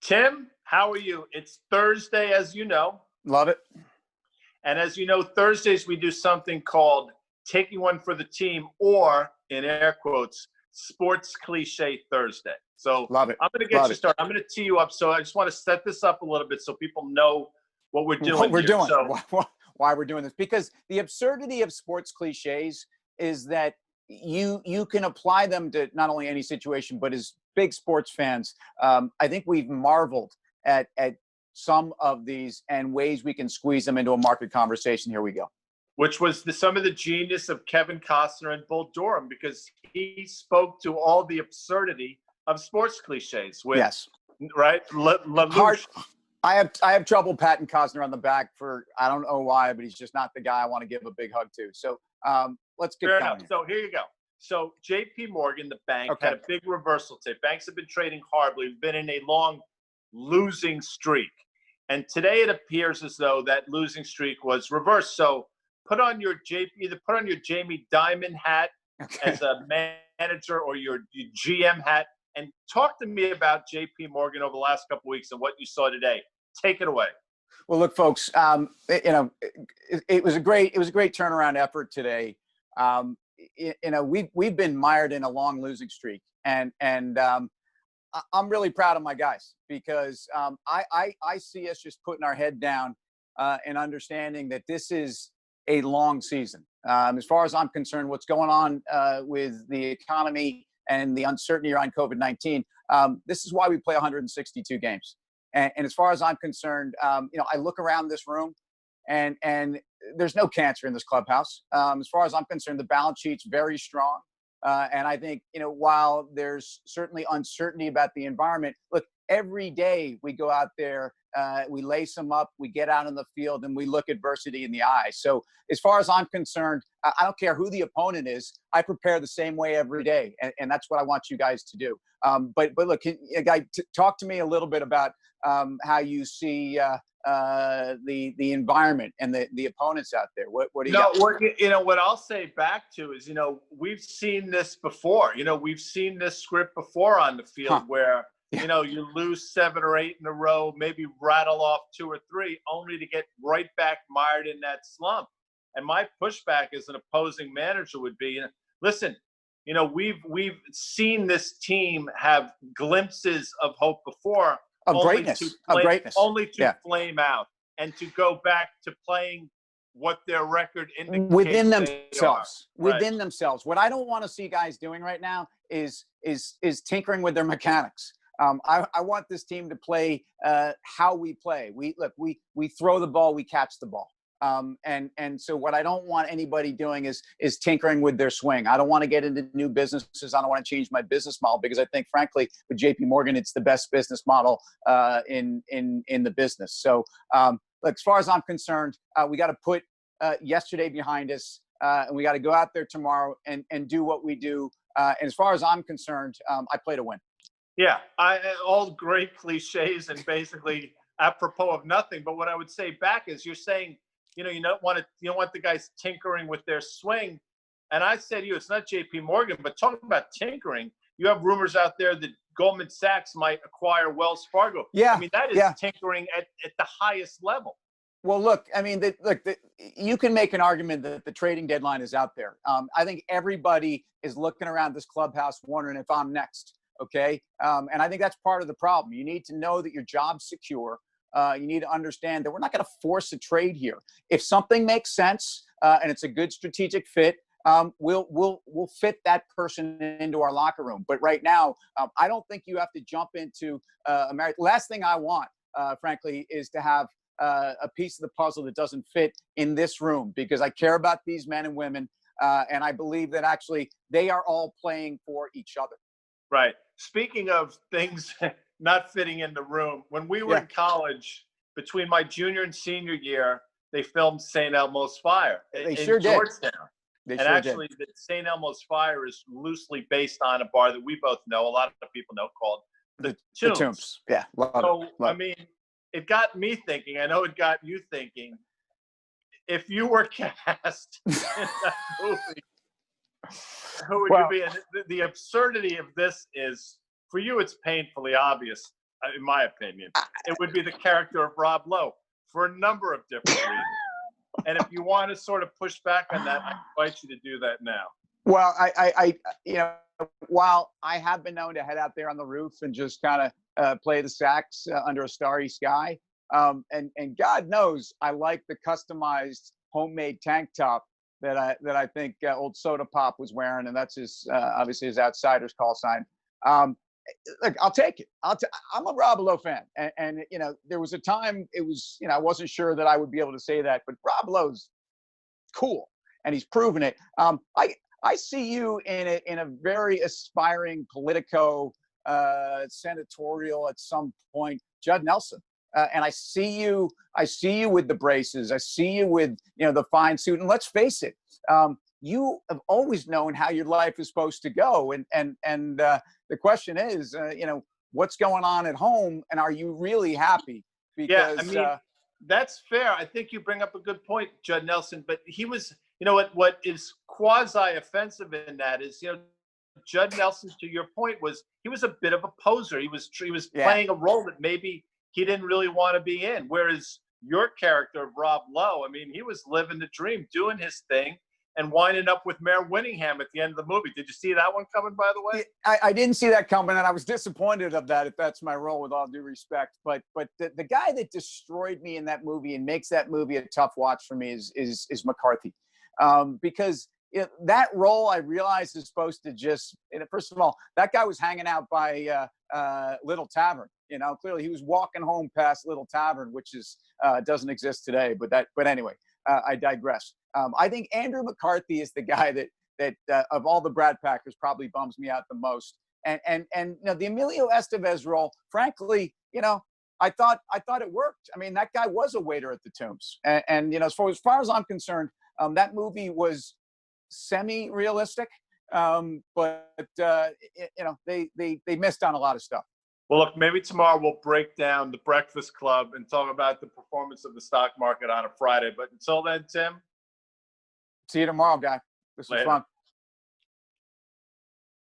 Tim, how are you? It's Thursday, as you know. Love it. And as you know, Thursdays we do something called Taking One for the Team, or in air quotes, Sports Cliche Thursday. So Love it. I'm going to get you started. I'm going to tee you up. So I just want to set this up a little bit so people know what we're doing. What we're here. doing. So, why we're doing this. Because the absurdity of sports cliches is that you can apply them to not only any situation, but as big sports fans, I think we've marveled at some of these and ways we can squeeze them into a market conversation. Here we go. Which was some of the genius of Kevin Costner and Bull Durham, because he spoke to all the absurdity of sports cliches. With, yes. Right? I have trouble patting Costner on the back for, I don't know why, but he's just not the guy I want to give a big hug to. So let's get going. Here. So here you go. So J.P. Morgan, the bank, had a big reversal today. Banks have been trading horribly. We've been in a long losing streak. And today it appears as though that losing streak was reversed. So put on your Jamie Dimon hat as a manager, or your GM hat, and talk to me about J.P. Morgan over the last couple of weeks and what you saw today. Take it away. Well, look, folks, it was a great turnaround effort today. We've been mired in a long losing streak, and I'm really proud of my guys, because I see us just putting our head down and understanding that this is a long season. As far as I'm concerned, what's going on with the economy and the uncertainty around COVID-19, this is why we play 162 games. And as far as I'm concerned, I look around this room and there's no cancer in this clubhouse. As far as I'm concerned, the balance sheet's very strong. And I think, while there's certainly uncertainty about the environment, look, every day we go out there, we lace them up, we get out in the field, and we look adversity in the eye. So as far as I'm concerned, I don't care who the opponent is. I prepare the same way every day, and that's what I want you guys to do. But look, talk to me a little bit about how you see the environment and the opponents out there. What do you got? What I'll say back to is, we've seen this before. We've seen this script before on the field where, you lose 7 or 8 in a row, maybe rattle off 2 or 3, only to get right back mired in that slump. And my pushback as an opposing manager would be, listen, we've seen this team have glimpses of hope before. Of greatness. Only to flame out and to go back to playing what their record indicates within themselves. Within themselves. What I don't want to see guys doing right now is tinkering with their mechanics. I want this team to play how we play. We throw the ball, we catch the ball. And so what I don't want anybody doing is tinkering with their swing. I don't want to get into new businesses. I don't want to change my business model, because I think, frankly, with J.P. Morgan, it's the best business model in the business. So look, as far as I'm concerned, we got to put yesterday behind us, and we got to go out there tomorrow and do what we do. And as far as I'm concerned, I play to win. Yeah, all great cliches and basically apropos of nothing. But what I would say back is, you're saying, you don't want the guys tinkering with their swing. And I said to you, it's not J.P. Morgan, but talking about tinkering, you have rumors out there that Goldman Sachs might acquire Wells Fargo. Yeah, I mean, that is tinkering at the highest level. Well, look, I mean, you can make an argument that the trading deadline is out there. I think everybody is looking around this clubhouse wondering if I'm next. Okay. And I think that's part of the problem. You need to know that your job's secure. You need to understand that we're not going to force a trade here. If something makes sense and it's a good strategic fit, we'll fit that person into our locker room. But right now, I don't think you have to jump into America. Last thing I want, frankly, is to have a piece of the puzzle that doesn't fit in this room, because I care about these men and women, and I believe that actually they are all playing for each other. Right. Speaking of things not fitting in the room, when we were in college, between my junior and senior year, they filmed St. Elmo's Fire in Georgetown. Actually, the St. Elmo's Fire is loosely based on a bar that we both know, a lot of people know, called the Tombs. Yeah. I mean, it got me thinking. I know it got you thinking. If you were cast in that movie, who would you be? And the absurdity of this is, for you, it's painfully obvious. in my opinion. It would be the character of Rob Lowe for a number of different reasons. And if you want to sort of push back on that, I invite you to do that now. Well, you know, while I have been known to head out there on the roof and just kind of play the sax under a starry sky, and God knows I like the customized homemade tank top that I think old Soda Pop was wearing, and that's his obviously his Outsiders call sign. Look, I'll take it. I'm a Rob Lowe fan, and you know, there was a time it was, you know, I wasn't sure that I would be able to say that, but Rob Lowe's cool, and he's proven it. I see you in a very aspiring politico, senatorial at some point, Judd Nelson, and I see you with the braces. I see you with, you know, the fine suit. And let's face it, you have always known how your life is supposed to go. And the question is, you know, what's going on at home, and are you really happy? Because I mean, that's fair. I think you bring up a good point, Judd Nelson. But he was, you know, what is quasi offensive in that is, you know, Judd Nelson, to your point, he was a bit of a poser. He was playing a role that maybe he didn't really want to be in. Whereas your character, Rob Lowe, I mean, he was living the dream, doing his thing, and winding up with Mayor Winningham at the end of the movie. Did you see that one coming, by the way? I didn't see that coming, and I was disappointed of that, if that's my role, with all due respect. But the guy that destroyed me in that movie and makes that movie a tough watch for me is McCarthy. Because that role, I realize, is supposed to just, you know, first of all, that guy was hanging out by Little Tavern. You know, clearly he was walking home past Little Tavern, which is doesn't exist today. But anyway, I digress. I think Andrew McCarthy is the guy that of all the Brad Packers probably bums me out the most. And you know, the Emilio Estevez role, frankly, you know, I thought it worked. I mean, that guy was a waiter at the Tombs, and you know, as far as I'm concerned, that movie was semi-realistic, but you know, they missed on a lot of stuff. Well, look, maybe tomorrow we'll break down The Breakfast Club and talk about the performance of the stock market on a Friday. But until then, Tim. See you tomorrow, guy. This was fun.